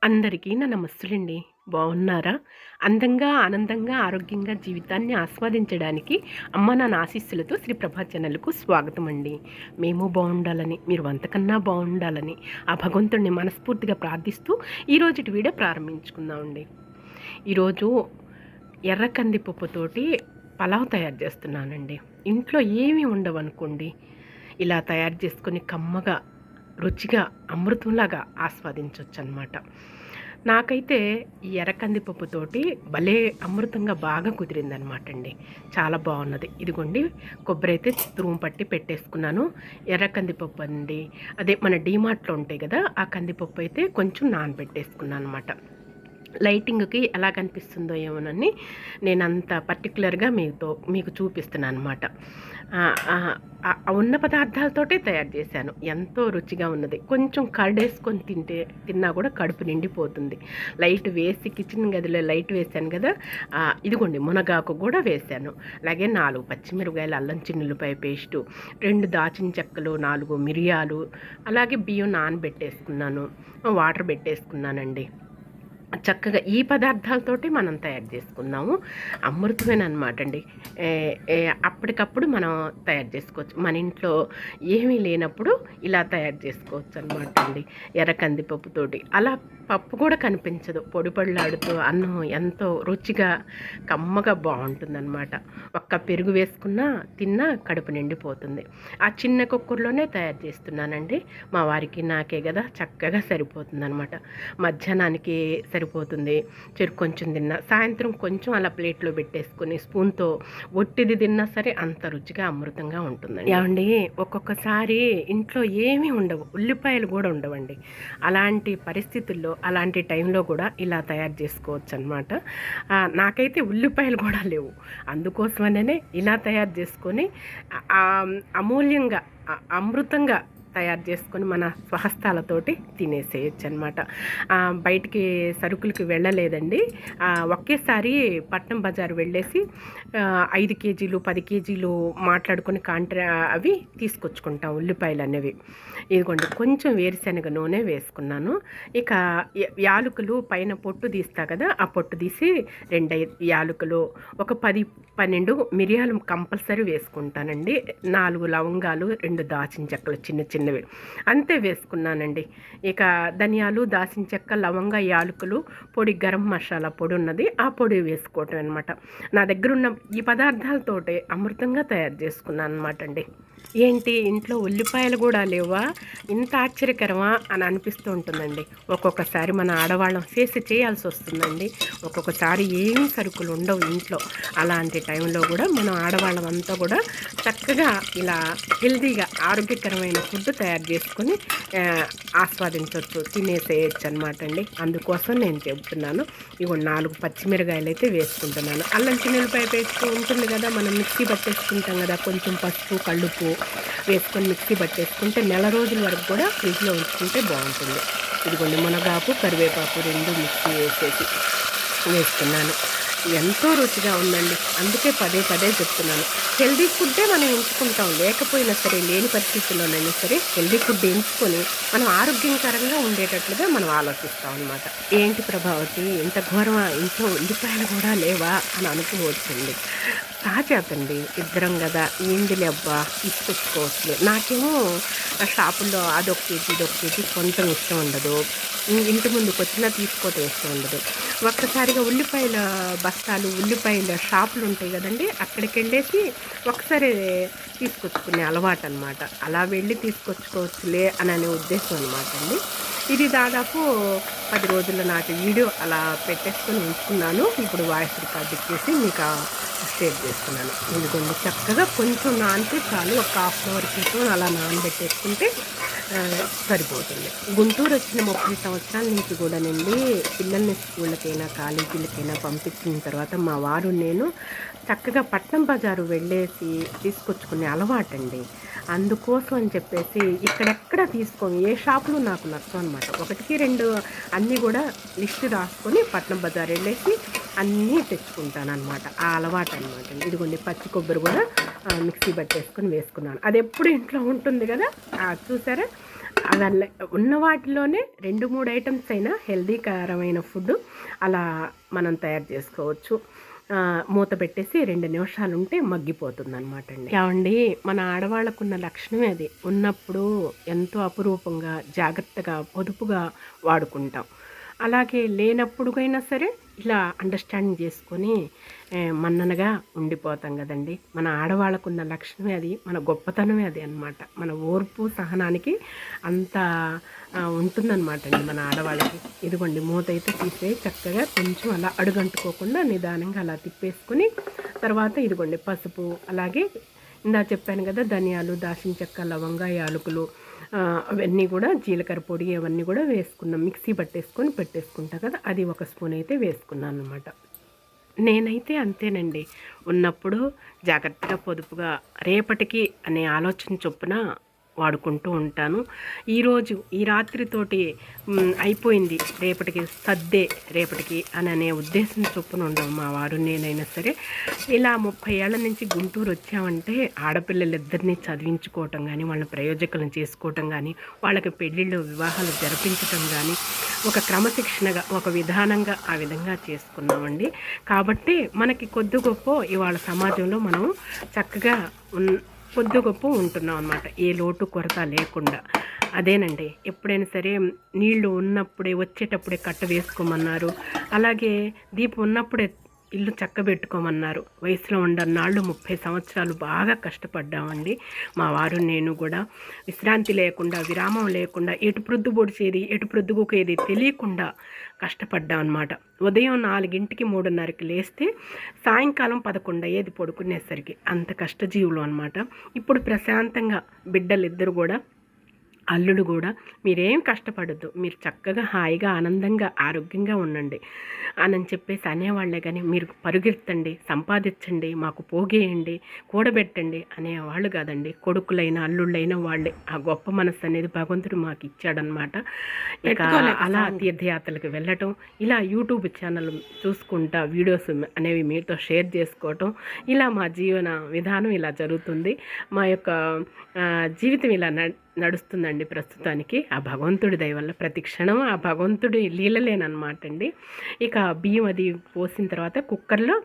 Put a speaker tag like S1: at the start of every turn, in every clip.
S1: అందరికీ నా నమస్సులండి. బాగున్నారా? అందంగా, ఆనందంగా, ఆరోగ్యంగా జీవితాన్ని ఆస్వాదించడానికి అమ్మ నాన్న ఆశీస్సులతో శ్రీ ప్రభా ఛానల్‌కు స్వాగతం అండి. మేము బాగుండాలని, మీరు అంతకన్నా బాగుండాలని ఆ భగవంతుడిని మనస్ఫూర్తిగా ప్రార్థిస్తూ ఈరోజుటి వీడియో ప్రారంభించుకుందామండి. ఈరోజు ఎర్ర కందిపప్పుతోటి పలావ్ తయారు చేస్తున్నానండి. ఇంట్లో ఏమీ ఉండవనుకోండి, ఇలా తయారు చేసుకొని కమ్మగా, రుచిగా, అమృతంలాగా ఆస్వాదించొచ్చనమాట. నాకైతే ఈ ఎర్ర కందిపప్పుతోటి భలే అమృతంగా బాగా కుదిరిందనమాట అండి. చాలా బాగున్నది. ఇదిగోండి, కొబ్బరి అయితే తురుము పట్టి పెట్టేసుకున్నాను. ఎర్ర కందిపప్పు అండి, అదే మన డీమార్ట్లో ఉంటాయి కదా, ఆ కందిపప్పు అయితే కొంచెం నానబెట్టేసుకున్నాను అనమాట. లైటింగ్కి ఎలా కనిపిస్తుందో ఏమోనని నేను అంత పర్టికులర్గా మీకు చూపిస్తున్నాను అనమాట. ఉన్న పదార్థాలతోటే తయారు చేశాను. ఎంతో రుచిగా ఉన్నది. కొంచెం కర్డేసుకొని తిన్నా కూడా కడుపు నిండిపోతుంది. లైట్ వేసి కిచెన్ గదిలో లైట్ వేశాను కదా, ఇదిగోండి మునగాకు కూడా వేశాను. అలాగే 4 పచ్చిమిరపకాయలు, అల్లం చిన్నులపై పేస్టు, 2 దాచిన చెక్కలు, 4 మిరియాలు, అలాగే బియ్యం నానబెట్టేసుకున్నాను, వాటర్ పెట్టేసుకున్నానండి. చక్కగా ఈ పదార్థాలతోటి మనం తయారు చేసుకుందాము. అమృతమేనమాట అండి. అప్పటికప్పుడు మనం తయారు చేసుకోవచ్చు. మన ఇంట్లో ఏమీ లేనప్పుడు ఇలా తయారు చేసుకోవచ్చు అనమాట అండి. ఎర్ర కందిపప్పుతోటి అలా పప్పు కూడా కనిపించదు. పొడి పొడిలాడుతూ అన్నం ఎంతో రుచిగా కమ్మగా బాగుంటుందన్నమాట. ఒక్క పెరుగు వేసుకున్నా తిన్నా కడుపు నిండిపోతుంది. ఆ చిన్న కుక్కర్లోనే తయారు చేస్తున్నానండి. మా వారికి నాకే కదా చక్కగా సరిపోతుందన్నమాట. మధ్యాహ్నానికి సరిపోతుంది. చెరుకు కొంచెం తిన్నా, సాయంత్రం కొంచెం అలా ప్లేట్లో పెట్టేసుకొని స్పూన్తో ఒట్టిది తిన్నా సరే అంత రుచిగా అమృతంగా ఉంటుందండి. ఏమండి, ఒక్కొక్కసారి ఇంట్లో ఏమీ ఉండవు, ఉల్లిపాయలు కూడా ఉండవండి. అలాంటి పరిస్థితుల్లో, అలాంటి టైంలో కూడా ఇలా తయారు చేసుకోవచ్చు అనమాట. నాకైతే ఉల్లిపాయలు కూడా లేవు. అందుకోసమనే ఇలా తయారు చేసుకొని అమూల్యంగా, అమృతంగా తయారు చేసుకొని మన స్వహస్తాలతోటి తినేసేయచ్చు అనమాట. బయటికి సరుకులకి వెళ్ళలేదండి. ఒకేసారి పట్నం బజారు వెళ్ళేసి 5 కేజీలు 10 కేజీలు మాట్లాడుకొని అవి తీసుకొచ్చుకుంటాం ఉల్లిపాయలు అనేవి. ఇదిగోండి, కొంచెం వేరుశనగ నూనె వేసుకున్నాను. ఇక యాలకులు పైన పొట్టు తీస్తా కదా, ఆ పొట్టు తీసి 2 యాలకులు, ఒక 10-12 మిరియాలు కంపల్సరీ వేసుకుంటానండి. 4 లవంగాలు, 2 దాచిన చెక్కలు చిన్న చిన్నవి అంతే వేసుకున్నానండి. ఇక ధనియాలు, దాచిన చెక్క, లవంగ, యాలకులు పొడి, గరం మసాలా పొడి ఉన్నది, ఆ పొడి వేసుకోవటం అనమాట. నా దగ్గర ఉన్న ఈ పదార్థాలతోటే అమృతంగా తయారు చేసుకున్నాను అనమాట అండి. ఏంటి, ఇంట్లో ఉల్లిపాయలు కూడా లేవా, ఇంత ఆశ్చర్యకరమా అని అనిపిస్తూ ఉంటుందండి. ఒక్కొక్కసారి మన ఆడవాళ్ళం చేయాల్సి వస్తుందండి. ఒక్కొక్కసారి ఏం సరుకులు ఉండవు ఇంట్లో. అలాంటి టైంలో కూడా మనం ఆడవాళ్ళం అంతా కూడా చక్కగా ఇలా హెల్తీగా ఆరోగ్యకరమైన ఫుడ్ తయారు చేసుకొని ఆస్వాదించవచ్చు, తినేసేయచ్చు అనమాట అండి. అందుకోసం నేను చెబుతున్నాను. ఇవి 4 పచ్చిమిరకాయలు అయితే వేసుకుంటున్నాను. అల్లం చిన్నులపై పేస్ట్ ఉంటుంది కదా, మనం మిక్సీ పట్టేసుకుంటాం కదా, కొంచెం పసుపు, కళ్ళుప్పు వేసుకొని మిక్సీ పట్టేసుకుంటే నెల రోజుల వరకు కూడా ఫ్రిడ్జ్లో ఉంచుకుంటే బాగుంటుంది. ఇదిగోండి, మునగాకు, కరివేపాకు 2 మిక్సీ వేసుకున్నాను. ఎంతో రుచిగా ఉందండి. అందుకే పదే పదే చెప్తున్నాను, హెల్దీ ఫుడ్డే మనం ఎంచుకుంటాం. లేకపోయినా సరే, లేని పరిస్థితుల్లోనైనా సరే హెల్దీ ఫుడ్ ఎంచుకొని మనం ఆరోగ్యకరంగా ఉండేటట్లుగా మనం ఆలోచిస్తాం అనమాట. ఏంటి ప్రభావతి, ఇంత ఘోరమా, ఇంట్లో ఉల్లిపాయలు కూడా లేవా అని అనుకోవచ్చండి. సహజాతండి, ఇద్దరం కదా, ఏందిలే అబ్బా తీసుకొచ్చుకోవచ్చు. నాకేమో షాపుల్లో అదొక కేజీ ఇదొక కేజీ కొంచెం ఇష్టం ఉండదు. ఇంటి ముందుకు వచ్చినా తీసుకోవటం ఇష్టం ఉండదు. ఒక్కసారిగా ఉల్లిపాయల బస్తాలు, ఉల్లిపాయల షాపులు ఉంటాయి కదండి, అక్కడికి వెళ్ళేసి ఒకసారి తీసుకొచ్చుకునే అలవాటు అనమాట. అలా వెళ్ళి తీసుకొచ్చుకోవచ్చులే అని అనే ఉద్దేశం అనమాట అండి. ఇది దాదాపు 10 రోజుల నాటి వీడియో అలా పెట్టేసుకొని ఉంచుకున్నాను. ఇప్పుడు వాయిస్ రికార్డ్ ఇచ్చేసి మీకు షేర్ చేస్తున్నాను. ఇదిగోండి, చక్కగా కొంచెం నానితే చాలు. ఒక హాఫ్ అన్ అవర్ క్రితం అలా నానబెట్టేసుకుంటే సరిపోతుంది. గుంటూరు వచ్చిన 30 సంవత్సరాల నుంచి కూడానండి, పిల్లల్ని స్కూళ్ళకైనా కాలేజీలకైనా పంపించిన తర్వాత మా వారు నేను చక్కగా పట్నం బజారు వెళ్ళేసి తీసుకొచ్చుకునే అలవాటండి. అందుకోసం అని చెప్పేసి ఇక్కడెక్కడ తీసుకోము, ఏ షాపులు నాకు నచ్చం అనమాట. 1-2 అన్నీ కూడా లిస్ట్ రాసుకొని పట్నం బజార్ వెళ్ళేసి అన్నీ తెచ్చుకుంటాను అనమాట. ఆ అలవాటు అనమాట. ఇదిగోండి, పచ్చి కొబ్బరి కూడా మిక్సీ పట్టేసుకొని వేసుకున్నాను. అది ఎప్పుడు ఇంట్లో ఉంటుంది కదా, చూసారా, అవన్నీ ఉన్న వాటిలోనే 2-3 ఐటమ్స్ అయినా హెల్దీకరమైన ఫుడ్ అలా మనం తయారు చేసుకోవచ్చు. మూత పెట్టేసి 2 నిమిషాలు ఉంటే మగ్గిపోతుందన్నమాట అండి. ఏమండి, మన ఆడవాళ్ళకున్న లక్షణమే అది. ఉన్నప్పుడు ఎంతో అపురూపంగా జాగ్రత్తగా పొదుపుగా వాడుకుంటాం. అలాగే లేనప్పుడుకైనా సరే ఇలా అండర్స్టాండింగ్ చేసుకొని మన్ననగా ఉండిపోతాం కదండి. మన ఆడవాళ్ళకున్న లక్షణమే అది, మన గొప్పతనమే అది అన్నమాట. మన ఓర్పు సహనానికి అంత ఉంటుందన్నమాట అండి మన ఆడవాళ్ళకి. ఇదిగోండి మూత అయితే తీసే చక్కగా కొంచెం అలా అడుగంటుకోకుండా నిదానంగా అలా తిప్పేసుకొని తర్వాత ఇదిగోండి పసుపు, అలాగే ఇందా చెప్పాను కదా ధనియాలు, దాల్చిన చెక్క, లవంగ, యాలకులు, అవన్నీ కూడా జీలకర్ర పొడి అవన్నీ కూడా వేసుకున్నాం. మిక్సీ పట్టేసుకొని పెట్టేసుకుంటా కదా, అది 1 స్పూన్ అయితే వేసుకున్నాను అనమాట. నేనైతే అంతేనండి. ఉన్నప్పుడు జాగ్రత్తగా పొదుపుగా రేపటికి అనే ఆలోచన చొప్పున వాడుకుంటూ ఉంటాను. ఈరోజు ఈ రాత్రితోటి అయిపోయింది, రేపటికి సర్దే రేపటికి అని అనే ఉద్దేశం చొప్పున ఉండవు మా వారు నేనైనా సరే. ఇలా 30 ఏళ్ల నుంచి గుంటూరు వచ్చామంటే ఆడపిల్లలిద్దరినీ చదివించుకోవటం కానీ, వాళ్ళని ప్రయోజకులను చేసుకోవటం కానీ, వాళ్ళకి పెళ్ళిళ్ళు వివాహాలు జరిపించటం కానీ ఒక క్రమశిక్షణగా ఒక విధానంగా ఆ విధంగా చేసుకున్నామండి. కాబట్టి మనకి కొద్ది గొప్ప ఇవాళ సమాజంలో మనం చక్కగా కొద్ది గొప్ప ఉంటున్నాం అన్నమాట, ఏ లోటు కొరత లేకుండా. అదేనండి, ఎప్పుడైనా సరే నీళ్లు ఉన్నప్పుడే వచ్చేటప్పుడే కట్ట వేసుకోమన్నారు. అలాగే దీపం ఉన్నప్పుడే ఇల్లు చక్కబెట్టుకోమన్నారు. వయసులో ఉండన్నాళ్ళు 30 సంవత్సరాలు బాగా కష్టపడ్డామండి మా వారు నేను కూడా. విశ్రాంతి లేకుండా, విరామం లేకుండా, ఎటు ప్రొద్దు పొడిచేది ఎటు ప్రొద్దుగుకేది తెలియకుండా కష్టపడ్డాం అనమాట. ఉదయం 4కి 3:30కి లేస్తే సాయంకాలం 11 అయ్యేది పడుకునేసరికి. అంత కష్టజీవులు అనమాట. ఇప్పుడు ప్రశాంతంగా బిడ్డలిద్దరు కూడా, అల్లుడు కూడా, మీరేం కష్టపడద్దు, మీరు చక్కగా హాయిగా ఆనందంగా ఆరోగ్యంగా ఉండండి అని చెప్పేసి అనేవాళ్లే. కానీ మీరు పరుగెత్తండి, సంపాదించండి, మాకు పోగేయండి, కూడబెట్టండి అనేవాళ్ళు కాదండి. కొడుకులైన అల్లుళ్ళైన వాళ్ళే. ఆ గొప్ప మనసు అనేది భగవంతుడు మాకు ఇచ్చాడనమాట. ఇక అలా తీర్థయాత్రలకు వెళ్ళటం, ఇలా యూట్యూబ్ ఛానల్ చూసుకుంటా వీడియోస్ అనేవి మీతో షేర్ చేసుకోవటం, ఇలా మా జీవన విధానం ఇలా జరుగుతుంది. మా యొక్క జీవితం ఇలా నడుస్తుందండి ప్రస్తుతానికి. ఆ భగవంతుడి దయ వల్ల ప్రతి క్షణం ఆ భగవంతుడి లీలలేనమాట అండి. ఇక బియ్యం అది పోసిన తర్వాత కుక్కర్లో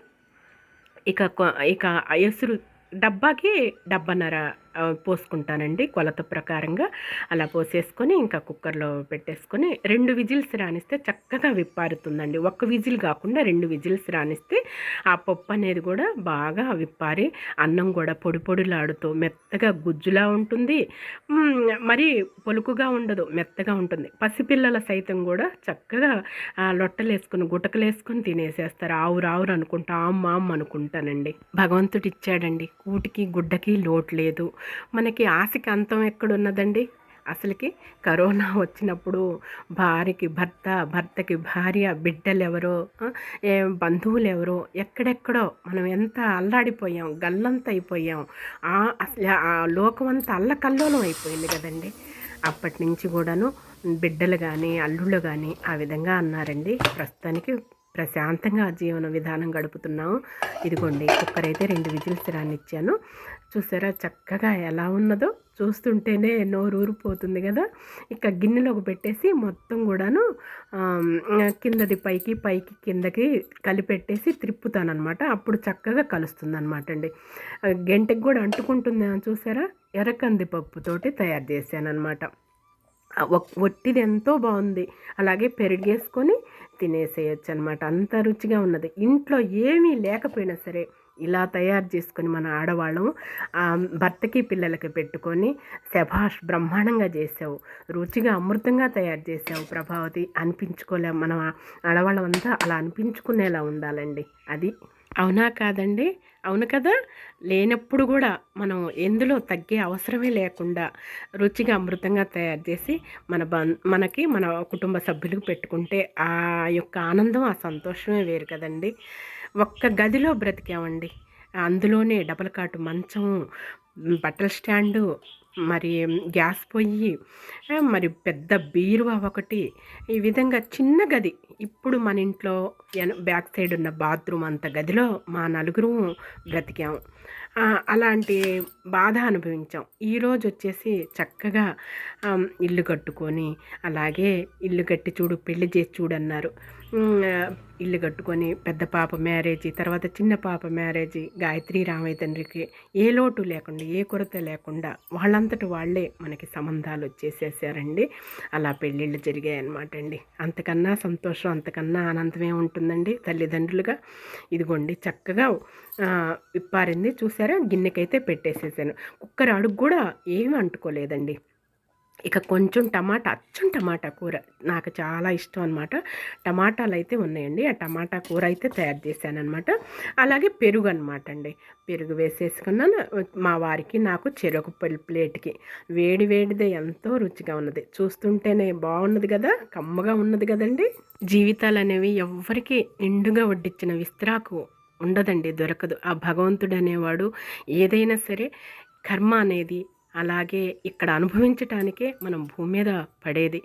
S1: ఇక ఎసురు డబ్బాకి 1.5 పోసుకుంటానండి కొలత ప్రకారంగా. అలా పోసేసుకొని ఇంకా కుక్కర్లో పెట్టేసుకొని 2 విజిల్స్ రానిస్తే చక్కగా విప్పారుతుందండి. 1 విజిల్ కాకుండా 2 విజిల్స్ రానిస్తే ఆ పప్పు అనేది కూడా బాగా విప్పారి అన్నం కూడా పొడి పొడిలాడుతూ మెత్తగా గుజ్జులా ఉంటుంది. మరి పొలుకుగా ఉండదు, మెత్తగా ఉంటుంది. పసిపిల్లల సైతం కూడా చక్కగా లొట్టలేసుకుని గుటకలేసుకొని తినేసేస్తారు. ఆవురు అనుకుంటా, అమ్మ అనుకుంటానండి. భగవంతుడు ఇచ్చాడండి, కూటికి గుడ్డకి లోటు లేదు. మనకి ఆశకి అంతం ఎక్కడున్నదండి? అసలుకి కరోనా వచ్చినప్పుడు భార్యకి భర్త, భర్తకి భార్య, బిడ్డలు ఎవరో, బంధువులు ఎవరో, ఎక్కడెక్కడో మనం ఎంత అల్లాడిపోయాం, గల్లంత అయిపోయాం. అసలు ఆ లోకం అంతా అల్లకల్లోలం అయిపోయింది కదండి. అప్పటి నుంచి కూడాను బిడ్డలు కానీ అల్లుళ్ళు కానీ ఆ విధంగా అన్నారండి. ప్రస్తుతానికి ప్రశాంతంగా జీవన విధానం గడుపుతున్నాము. ఇదిగోండి కుక్కర్ అయితే 2 విజిల్స్ రానిచ్చాను. చూసారా చక్కగా ఎలా ఉన్నదో, చూస్తుంటేనే నోరూరిపోతుంది కదా. ఇక గిన్నెలోకి పెట్టేసి మొత్తం కూడాను కిందది పైకి పైకి కిందకి కలిపెట్టేసి త్రిప్పుతానమాట. అప్పుడు చక్కగా కలుస్తుంది అనమాట అండి. గంటకి కూడా అంటుకుంటుంది. చూసారా, ఎర్రకంది పప్పుతోటి తయారు చేశాను అనమాట. ఒట్టిది ఎంతో బాగుంది. అలాగే పెరిగేసుకొని తినేసేయచ్చు అనమాట. అంత రుచిగా ఉన్నది. ఇంట్లో ఏమీ లేకపోయినా సరే ఇలా తయారు చేసుకొని మన ఆడవాళ్ళం భర్తకి పిల్లలకి పెట్టుకొని, శభాష్ బ్రహ్మాండంగా చేసావు, రుచిగా అమృతంగా తయారు చేసావు ప్రభావతి అనిపించుకోలేము. మనం ఆడవాళ్ళం అంతా అలా అనిపించుకునేలా ఉండాలండి. అది అవునా కాదండి? అవును కదా. లేనప్పుడు కూడా మనం ఎందులో తగ్గే అవసరమే లేకుండా రుచిగా అమృతంగా తయారు చేసి మనకి మన కుటుంబ సభ్యులకు పెట్టుకుంటే ఆ యొక్క ఆనందం, ఆ సంతోషమే వేరు కదండి. ఒక్క గదిలో బ్రతికామండి. అందులోనే డబల్ కాటు మంచం, బట్టల స్టాండు, మరి గ్యాస్ పొయ్యి, మరి పెద్ద బీరువా ఒకటి, ఈ విధంగా చిన్న గది. ఇప్పుడు మన ఇంట్లో బ్యాక్ సైడ్ ఉన్న బాత్రూమ్ అంత గదిలో మా నలుగురు బ్రతికాము. అలాంటి బాధ అనుభవించాం. ఈరోజు వచ్చేసి చక్కగా ఇల్లు కట్టుకొని, అలాగే ఇల్లు కట్టి చూడు పెళ్లి చేసి చూడన్నారు. ఇల్లు కట్టుకొని పెద్ద పాప మ్యారేజీ, తర్వాత చిన్న పాప మ్యారేజీ, గాయత్రి రామయ్య తండ్రికి ఏ లోటు లేకుండా, ఏ కొరత లేకుండా వాళ్ళంతట వాళ్ళే మనకి సంబంధాలు వచ్చేసేసారండి. అలా పెళ్ళిళ్ళు జరిగాయి అన్నమాట అండి. అంతకన్నా సంతోషం, అంతకన్నా ఆనందమే ఉంటుందండి తల్లిదండ్రులుగా. ఇదిగోండి చక్కగా విప్పారింది చూసారా, గిన్నెకైతే పెట్టేసేసాను. కుక్కర్ అడుగు కూడా ఏమీ అంటుకోలేదండి. ఇక కొంచెం అచ్చం టమాటా కూర నాకు చాలా ఇష్టం అనమాట. టమాటాలు అయితే ఉన్నాయండి, ఆ టమాటా కూర అయితే తయారు చేశాను అనమాట. అలాగే పెరుగు అనమాట అండి, పెరుగు వేసేసుకున్నాను. మా వారికి నాకు చెరొక ప్లేట్కి వేడి వేడిదే ఎంతో రుచిగా ఉన్నది. చూస్తుంటేనే బాగున్నది కదా, కమ్మగా ఉన్నది కదండి. జీవితాలు అనేవి ఎవ్వరికి నిండుగా వడ్డించిన విస్తరాకు ఉండదండి, దొరకదు. ఆ భగవంతుడు అనేవాడు ఏదైనా సరే కర్మ అనేది అలాగే ఇక్కడ అనుభవించటానికే మనం భూమి మీద పడేది.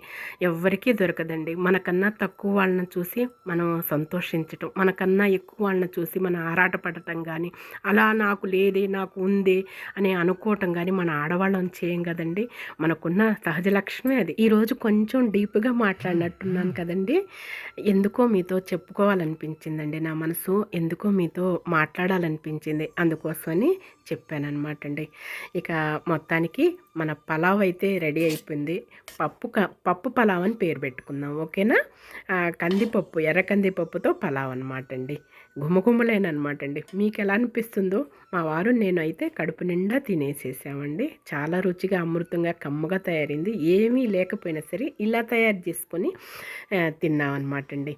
S1: ఎవ్వరికీ దొరకదండి. మనకన్నా తక్కువ వాళ్ళని చూసి మనం సంతోషించటం, మనకన్నా ఎక్కువ వాళ్ళని చూసి మనం ఆరాటపడటం కానీ, అలా నాకు లేదే నాకు ఉంది అని అనుకోవటం కానీ మన ఆడవాళ్ళని చేయం కదండి. మనకున్న సహజ లక్షణమే అది. ఈరోజు కొంచెం డీప్గా మాట్లాడినట్టున్నాను కదండి. ఎందుకో మీతో చెప్పుకోవాలనిపించిందండి, నా మనసు ఎందుకో మీతో మాట్లాడాలనిపించింది, అందుకోసమని చెప్పానన్నమాట అండి. ఇక మొత్తానికి మన పలావ్ అయితే రెడీ అయిపోయింది. పప్పు పలావ్ అని పేరు పెట్టుకుందాం, ఓకేనా. కందిపప్పు, ఎర్ర కందిపప్పుతో పలావ్ అనమాట అండి. గుమగుమలేనమాట అండి. మీకు ఎలా అనిపిస్తుందో, మా వారు నేను అయితే కడుపు నిండా తినేసేసామండి. చాలా రుచిగా అమృతంగా కమ్మగా తయారైంది. ఏమీ లేకపోయినా సరే ఇలా తయారు చేసుకొని తిన్నామన్నమాట అండి.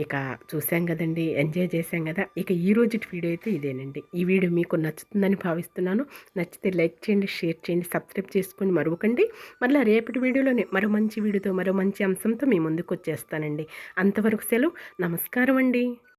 S1: ఇక చూసాం కదండి, ఎంజాయ్ చేసాం కదా. ఇక ఈ రోజు వీడియో అయితే ఇదేనండి. ఈ వీడియో మీకు నచ్చుతుందని భావిస్తున్నాను. నచ్చితే లైక్ చేయండి, షేర్ చేయండి, సబ్స్క్రైబ్ చేసుకొని మరొకండి. మళ్ళీ రేపటి వీడియోలోనే మరో మంచి వీడియోతో, మరో మంచి అంశంతో మీ ముందుకు వచ్చేస్తానండి. అంతవరకు సెలవు, నమస్కారం అండి.